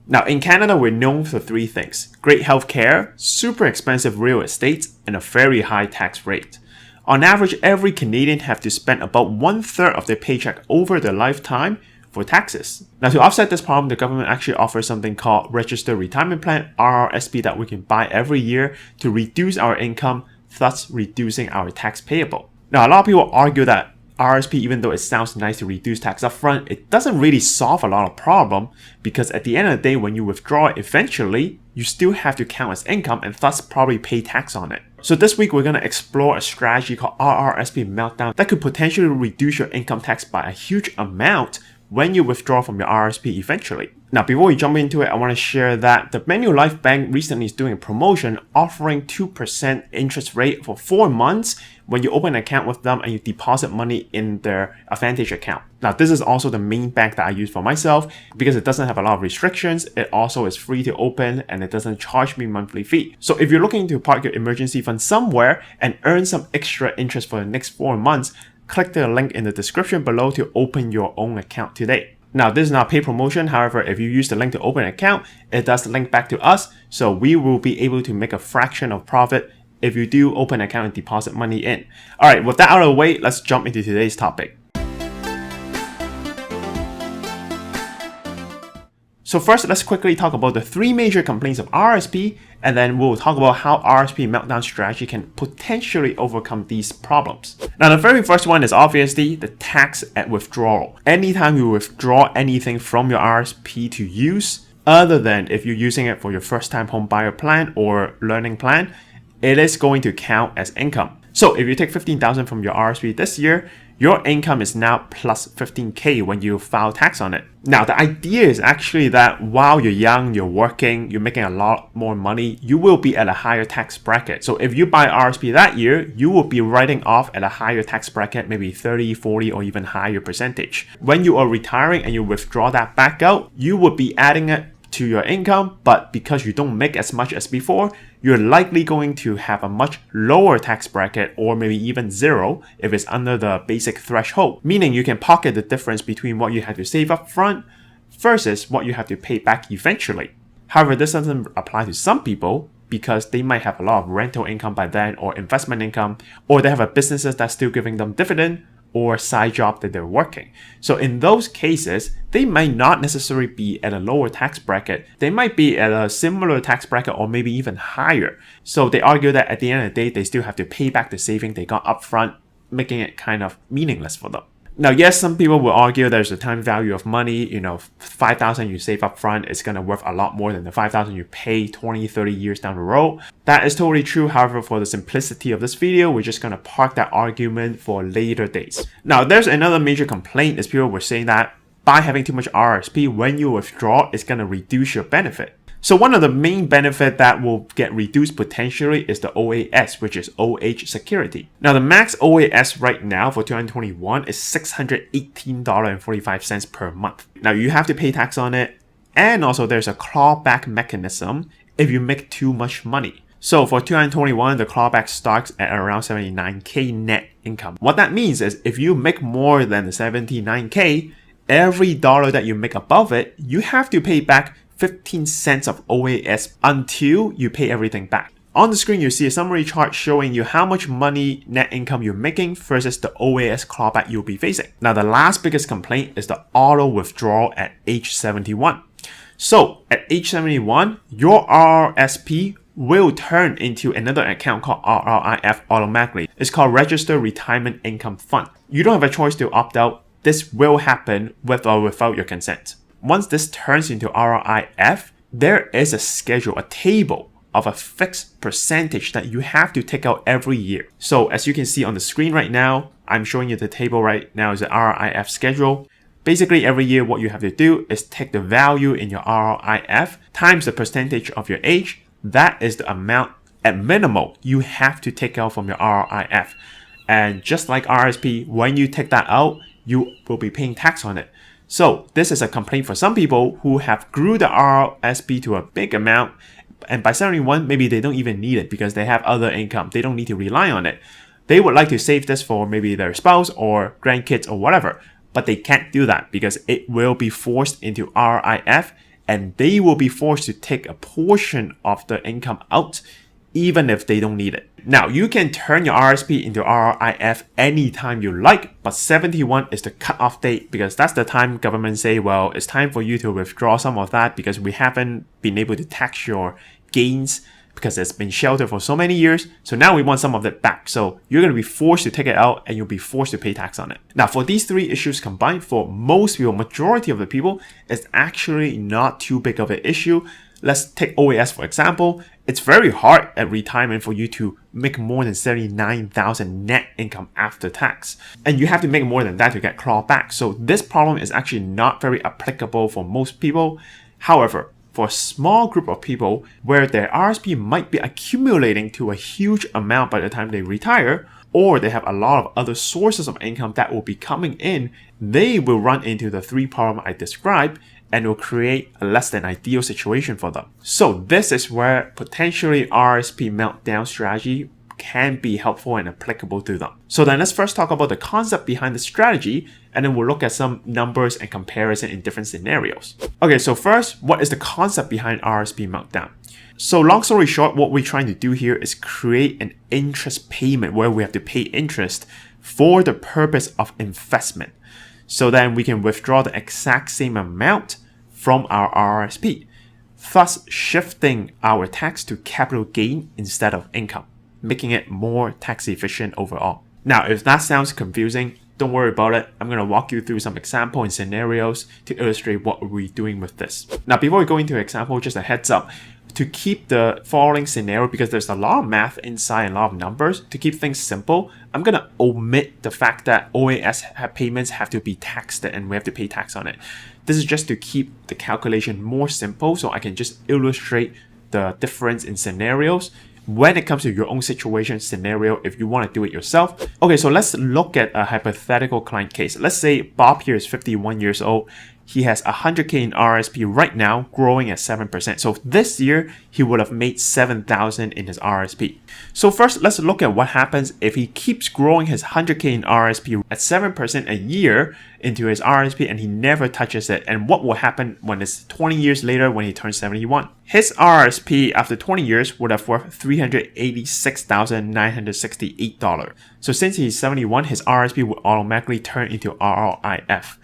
Now, in Canada, we're known for three things: great healthcare, super expensive real estate, and a very high tax rate. On average, every Canadian have to spend about 1/3 of their paycheck over their lifetime for taxes. Now, to offset this problem, the government actually offers something called Registered Retirement Plan, RRSP, that we can buy every year to reduce our income, thus reducing our tax payable. Now, a lot of people argue that RRSP, even though it sounds nice to reduce tax upfront, it doesn't really solve a lot of problem, because at the end of the day, when you withdraw it eventually, you still have to count as income and thus probably pay tax on it. So this week, we're going to explore a strategy called RRSP Meltdown that could potentially reduce your income tax by a huge amount when you withdraw from your RRSP eventually. Now, before we jump into it, I want to share that the Manulife Bank recently is doing a promotion offering 2% interest rate for 4 months when you open an account with them and you deposit money in their Advantage account. Now, this is also the main bank that I use for myself because it doesn't have a lot of restrictions. It also is free to open and it doesn't charge me monthly fee. So if you're looking to park your emergency fund somewhere and earn some extra interest for the next 4 months, click the link in the description below to open your own account today. Now, this is not a paid promotion. However, if you use the link to open an account, it does link back to us. So we will be able to make a fraction of profit if you do open an account and deposit money in. All right, with that out of the way, let's jump into today's topic. So first, let's quickly talk about the 3 major complaints of RRSP, and then we'll talk about how RRSP Meltdown Strategy can potentially overcome these problems. Now, the very first one is obviously the tax at withdrawal. Anytime you withdraw anything from your RRSP to use, other than if you're using it for your first-time home buyer plan or learning plan, it is going to count as income. So if you take $15,000 from your RRSP this year, your income is now plus $15K when you file tax on it. Now, the idea is actually that while you're young, you're working, you're making a lot more money, you will be at a higher tax bracket. So if you buy RRSP that year, you will be writing off at a higher tax bracket, maybe 30, 40, or even higher percentage. When you are retiring and you withdraw that back out, you would be adding it to your income, but because you don't make as much as before, you're likely going to have a much lower tax bracket, or maybe even zero if it's under the basic threshold, meaning you can pocket the difference between what you have to save up front versus what you have to pay back eventually. However, this doesn't apply to some people because they might have a lot of rental income by then, or investment income, or they have a businesses that's still giving them dividend, or side job that they're working. So in those cases, they might not necessarily be at a lower tax bracket. They might be at a similar tax bracket or maybe even higher. So they argue that at the end of the day, they still have to pay back the saving they got upfront, making it kind of meaningless for them. Now, yes, some people will argue there's a time value of money. You know, $5,000 you save up front is going to worth a lot more than the $5,000 you pay 20, 30 years down the road. That is totally true. However, for the simplicity of this video, we're just going to park that argument for later dates. Now, there's another major complaint is people were saying that by having too much RRSP, when you withdraw, it's going to reduce your benefit. So one of the main benefits that will get reduced potentially is the OAS, which is OH security. Now, the max OAS right now for 2021 is $618.45 per month. Now, you have to pay tax on it, and also there's a clawback mechanism if you make too much money. So for 2021, the clawback starts at around $79K net income. What that means is if you make more than the $79K, every dollar that you make above it, you have to pay back 15 cents of OAS until you pay everything back. On the screen, you see a summary chart showing you how much money net income you're making versus the OAS clawback you'll be facing. Now, the last biggest complaint is the auto withdrawal at age 71. So at age 71, your RRSP will turn into another account called RRIF automatically. It's called Registered Retirement Income Fund. You don't have a choice to opt out. This will happen with or without your consent. Once this turns into RRIF, there is a schedule, a table of a fixed percentage that you have to take out every year. So as you can see on the screen right now, I'm showing you the table right now is the RRIF schedule. Basically, every year what you have to do is take the value in your RRIF times the percentage of your age. That is the amount at minimum you have to take out from your RRIF. And just like RRSP, when you take that out, you will be paying tax on it. So this is a complaint for some people who have grew the RRSP to a big amount, and by 71, maybe they don't even need it because they have other income. They don't need to rely on it. They would like to save this for maybe their spouse or grandkids or whatever, but they can't do that because it will be forced into RRIF and they will be forced to take a portion of the income out even if they don't need it. Now, you can turn your RRSP into RRIF anytime you like, but 71 is the cutoff date because that's the time government say, well, it's time for you to withdraw some of that because we haven't been able to tax your gains because it's been sheltered for so many years. So now we want some of it back. So you're going to be forced to take it out and you'll be forced to pay tax on it. Now, for these three issues combined, for most people, majority of the people, it's actually not too big of an issue. Let's take OAS for example. It's very hard at retirement for you to make more than 79,000 net income after tax. And you have to make more than that to get clawed back. So this problem is actually not very applicable for most people. However, for a small group of people where their RRSP might be accumulating to a huge amount by the time they retire, or they have a lot of other sources of income that will be coming in, they will run into the three problems I described and will create a less than ideal situation for them. So this is where potentially RRSP meltdown strategy can be helpful and applicable to them. So then let's first talk about the concept behind the strategy, and then we'll look at some numbers and comparison in different scenarios. Okay, so first, what is the concept behind RRSP meltdown? So long story short, what we're trying to do here is create an interest payment where we have to pay interest for the purpose of investment. So then we can withdraw the exact same amount from our RRSP, thus shifting our tax to capital gain instead of income, making it more tax efficient overall. Now, if that sounds confusing, don't worry about it. I'm going to walk you through some example and scenarios to illustrate what we're doing with this. Now, before we go into example, just a heads up. To keep the following scenario, because there's a lot of math inside and a lot of numbers, to keep things simple, I'm going to omit the fact that OAS payments have to be taxed and we have to pay tax on it. This is just to keep the calculation more simple so I can just illustrate the difference in scenarios when it comes to your own situation scenario if you want to do it yourself. Okay, so let's look at a hypothetical client case. Let's say Bob here is 51 years old. He has 100K in RRSP right now, growing at 7%. So this year, he would have made 7,000 in his RRSP. So first, let's look at what happens if he keeps growing his 100K in RRSP at 7% a year into his RRSP and he never touches it. And what will happen when it's 20 years later when he turns 71? His RRSP after 20 years would have worth $386,968. So since he's 71, his RRSP would automatically turn into RRIF.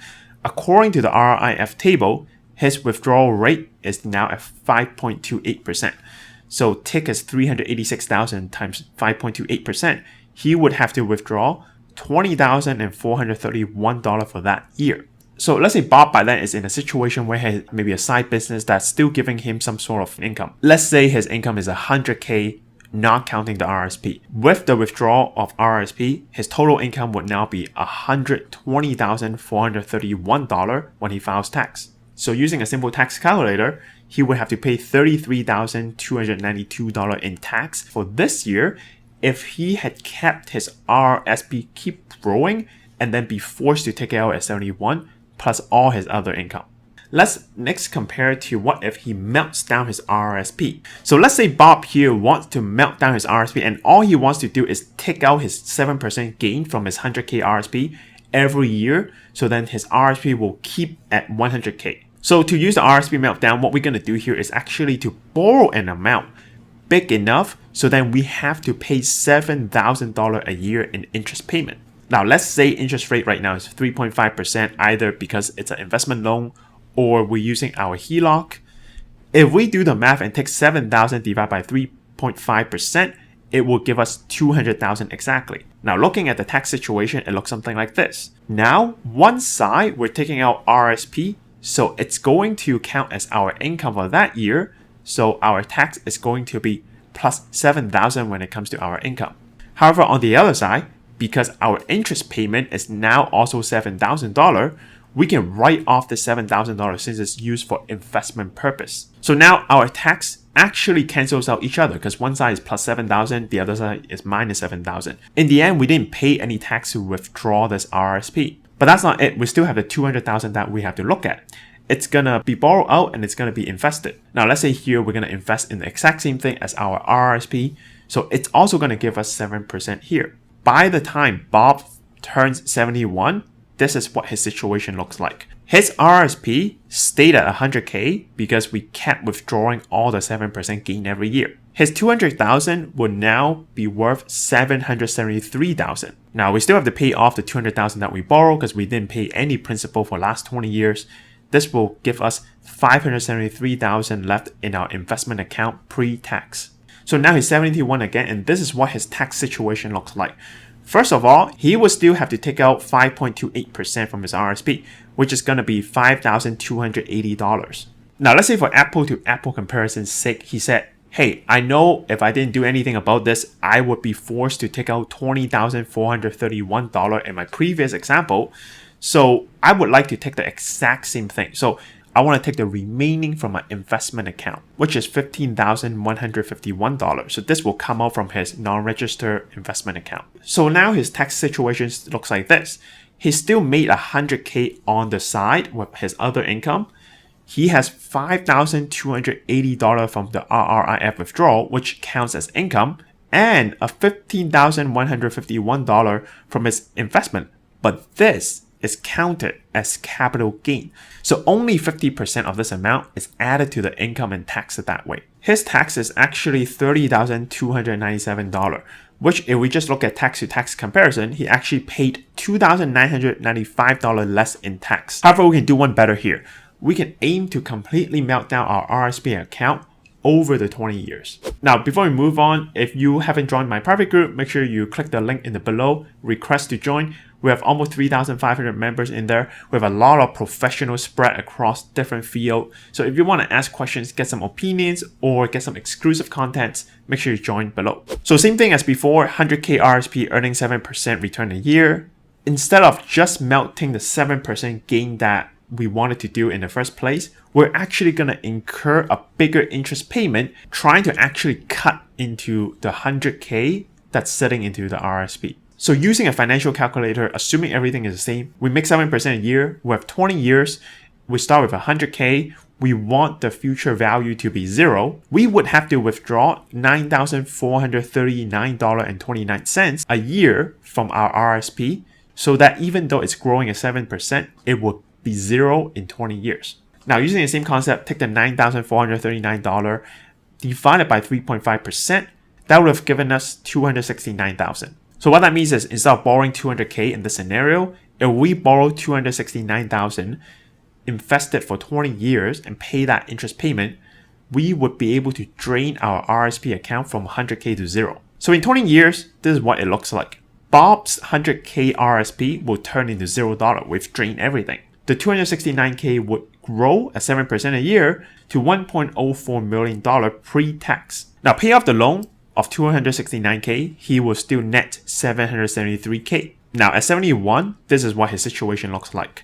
According to the RRIF table, his withdrawal rate is now at 5.28%. So take as 386,000 times 5.28%, he would have to withdraw $20,431 for that year. So let's say Bob by then is in a situation where he has maybe a side business that's still giving him some sort of income. Let's say his income is 100K, not counting the RRSP. With the withdrawal of RRSP, his total income would now be $120,431 when he files tax. So using a simple tax calculator, he would have to pay $33,292 in tax for this year if he had kept his RRSP keep growing and then be forced to take it out at 71 plus all his other income. Let's next compare to what if he melts down his RRSP. So let's say Bob here wants to melt down his RRSP and all he wants to do is take out his 7% gain from his 100K RRSP every year. So then his RRSP will keep at 100K. So to use the RRSP meltdown, what we're going to do here is actually to borrow an amount big enough so then we have to pay $7,000 a year in interest payment. Now let's say interest rate right now is 3.5% either because it's an investment loan or we're using our HELOC. If we do the math and take 7,000 divided by 3.5%, it will give us 200,000 exactly. Now looking at the tax situation, it looks something like this. Now, one side, we're taking out RRSP, so it's going to count as our income for that year. So our tax is going to be plus 7,000 when it comes to our income. However, on the other side, because our interest payment is now also $7,000, we can write off the $7,000 since it's used for investment purpose. So now our tax actually cancels out each other because one side is plus 7,000, the other side is minus 7,000. In the end, we didn't pay any tax to withdraw this RRSP. But that's not it. We still have the 200,000 that we have to look at. It's gonna be borrowed out and it's gonna be invested. Now let's say here we're gonna invest in the exact same thing as our RRSP. So it's also gonna give us 7% here. By the time Bob turns 71, this is what his situation looks like. His RRSP stayed at 100K because we kept withdrawing all the 7% gain every year. His 200,000 will now be worth 773,000. Now we still have to pay off the 200,000 that we borrowed because we didn't pay any principal for the last 20 years. This will give us 573,000 left in our investment account pre-tax. So now he's 71 again, and this is what his tax situation looks like. First of all, he will still have to take out 5.28% from his RRSP, which is going to be $5,280. Now let's say for apple to apple comparison's sake, he said, hey, I know if I didn't do anything about this, I would be forced to take out $20,431 in my previous example. So I would like to take the exact same thing. So I want to take the remaining from my investment account, which is $15,151. So this will come out from his non-registered investment account. So now his tax situation looks like this. He still made 100K on the side with his other income. He has $5,280 from the RRIF withdrawal, which counts as income, and a $15,151 from his investment. But this is counted as capital gain. So only 50% of this amount is added to the income and taxed that way. His tax is actually $30,297, which if we just look at tax to tax comparison, he actually paid $2,995 less in tax. However, we can do one better here. We can aim to completely melt down our RRSP account over the 20 years. Now, before we move on, if you haven't joined my private group, make sure you click the link in the below, request to join. We have almost 3,500 members in there. We have a lot of professionals spread across different fields. So if you want to ask questions, get some opinions, or get some exclusive contents, make sure you join below. So same thing as before, 100K RRSP earning 7% return a year. Instead of just melting the 7% gain that we wanted to do in the first place, we're actually going to incur a bigger interest payment trying to actually cut into the 100K that's sitting into the RRSP. So using a financial calculator, assuming everything is the same, we make 7% a year, we have 20 years, we start with 100K, we want the future value to be 0, we would have to withdraw $9,439.29 a year from our RRSP, so that even though it's growing at 7%, it will be 0 in 20 years. Now using the same concept, take the $9,439 divided by 3.5%, that would have given us $269,000. So what that means is instead of borrowing 200K in this scenario, if we borrow $269,000, invest it for 20 years and pay that interest payment, we would be able to drain our RRSP account from 100K to 0. So in 20 years, this is what it looks like. Bob's 100K RRSP will turn into $0. We've drained everything. The $269K would grow at 7% a year to $1.04 million pre-tax. Now pay off the loan of $269K, he will still net $773K. Now at 71, this is what his situation looks like.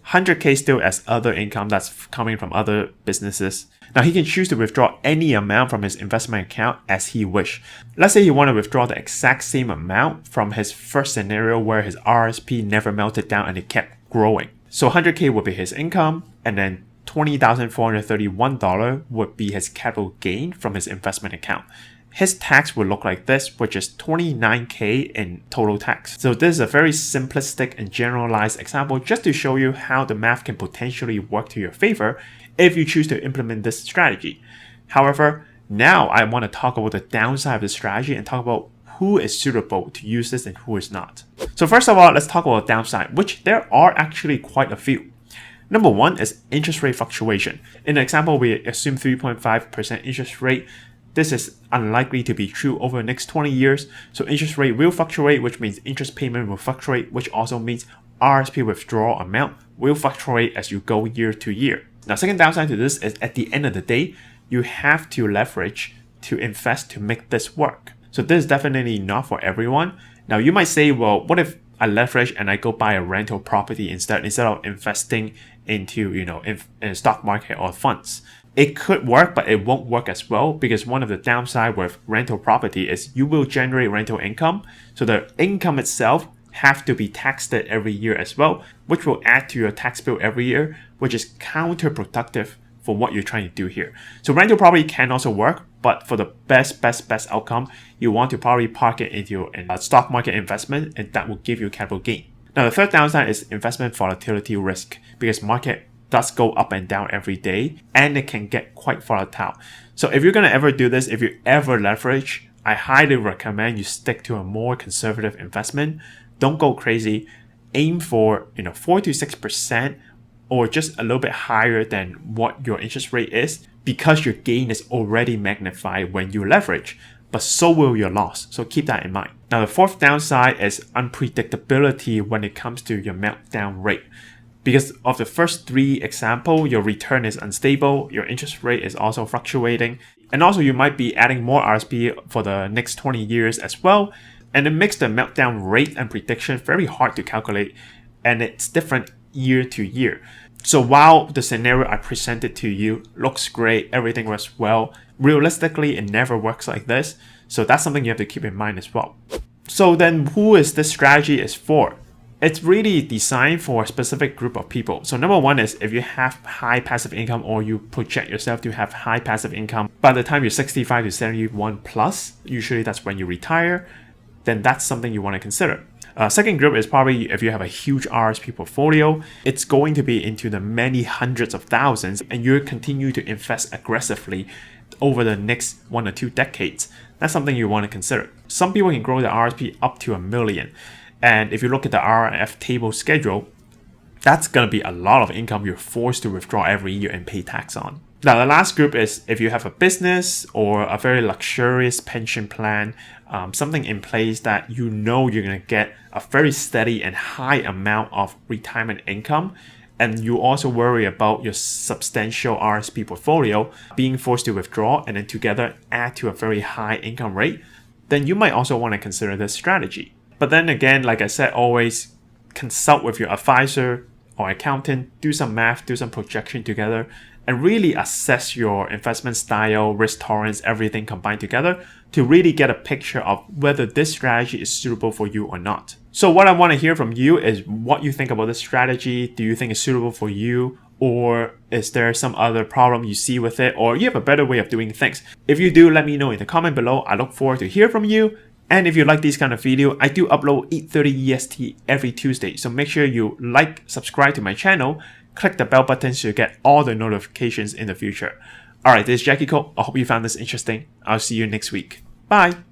100K still as other income that's coming from other businesses. Now he can choose to withdraw any amount from his investment account as he wish. Let's say he want to withdraw the exact same amount from his first scenario where his RRSP never melted down and it kept growing. So 100K would be his income, and then $20,431 would be his capital gain from his investment account. His tax would look like this, which is $29K in total tax. So this is a very simplistic and generalized example just to show you how the math can potentially work to your favor if you choose to implement this strategy. However, now I want to talk about the downside of the strategy and talk about who is suitable to use this and who is not. So first of all, let's talk about downside, which there are actually quite a few. Number one is interest rate fluctuation. In the example, we assume 3.5% interest rate. This is unlikely to be true over the next 20 years. So interest rate will fluctuate, which means interest payment will fluctuate, which also means RRSP withdrawal amount will fluctuate as you go year to year. Now, second downside to this is at the end of the day, you have to leverage to invest to make this work. So this is definitely not for everyone. Now you might say, well, what if I leverage and I go buy a rental property instead of investing into, in a stock market or funds? It could work, but it won't work as well because one of the downside with rental property is you will generate rental income. So the income itself have to be taxed every year as well, which will add to your tax bill every year, which is counterproductive for what you're trying to do here. So rental property can also work, but for the best outcome, you want to probably park it into a stock market investment, and that will give you capital gain. Now, the third downside is investment volatility risk, because market does go up and down every day and it can get quite volatile. So if you're going to ever do this, if you ever leverage, I highly recommend you stick to a more conservative investment. Don't go crazy. Aim for 4 to 6% or just a little bit higher than what your interest rate is, because your gain is already magnified when you leverage, but so will your loss. So keep that in mind. Now, the fourth downside is unpredictability when it comes to your meltdown rate. Because of the first three examples, your return is unstable, your interest rate is also fluctuating, and also you might be adding more RSP for the next 20 years as well. And it makes the meltdown rate and prediction very hard to calculate, and it's different year to year. So while the scenario I presented to you looks great, everything works well, realistically it never works like this. So that's something you have to keep in mind as well. So then who is this strategy is for? It's really designed for a specific group of people. So number one is if you have high passive income, or you project yourself to have high passive income by the time you're 65 to 71 plus, usually that's when you retire, then that's something you want to consider. Second group is probably if you have a huge RSP portfolio, it's going to be into the many hundreds of thousands, and you continue to invest aggressively over the next 1 or 2 decades. That's something you want to consider. Some people can grow the RSP up to $1 million. And if you look at the RRF table schedule, that's going to be a lot of income you're forced to withdraw every year and pay tax on. Now, the last group is if you have a business or a very luxurious pension plan, something in place that you know you're going to get a very steady and high amount of retirement income, and you also worry about your substantial RSP portfolio being forced to withdraw and then together add to a very high income rate, then you might also want to consider this strategy. But then again, like I said, always consult with your advisor or accountant, do some math, do some projection together, and really assess your investment style, risk tolerance, everything combined together to really get a picture of whether this strategy is suitable for you or not. So what I want to hear from you is what you think about this strategy. Do you think it's suitable for you? Or is there some other problem you see with it? Or you have a better way of doing things? If you do, let me know in the comment below. I look forward to hear from you. And if you like this kind of video, I do upload 8:30 EST every Tuesday. So make sure you like, subscribe to my channel, click the bell button so you get all the notifications in the future. Alright, this is Jacky. I hope you found this interesting. I'll see you next week. Bye!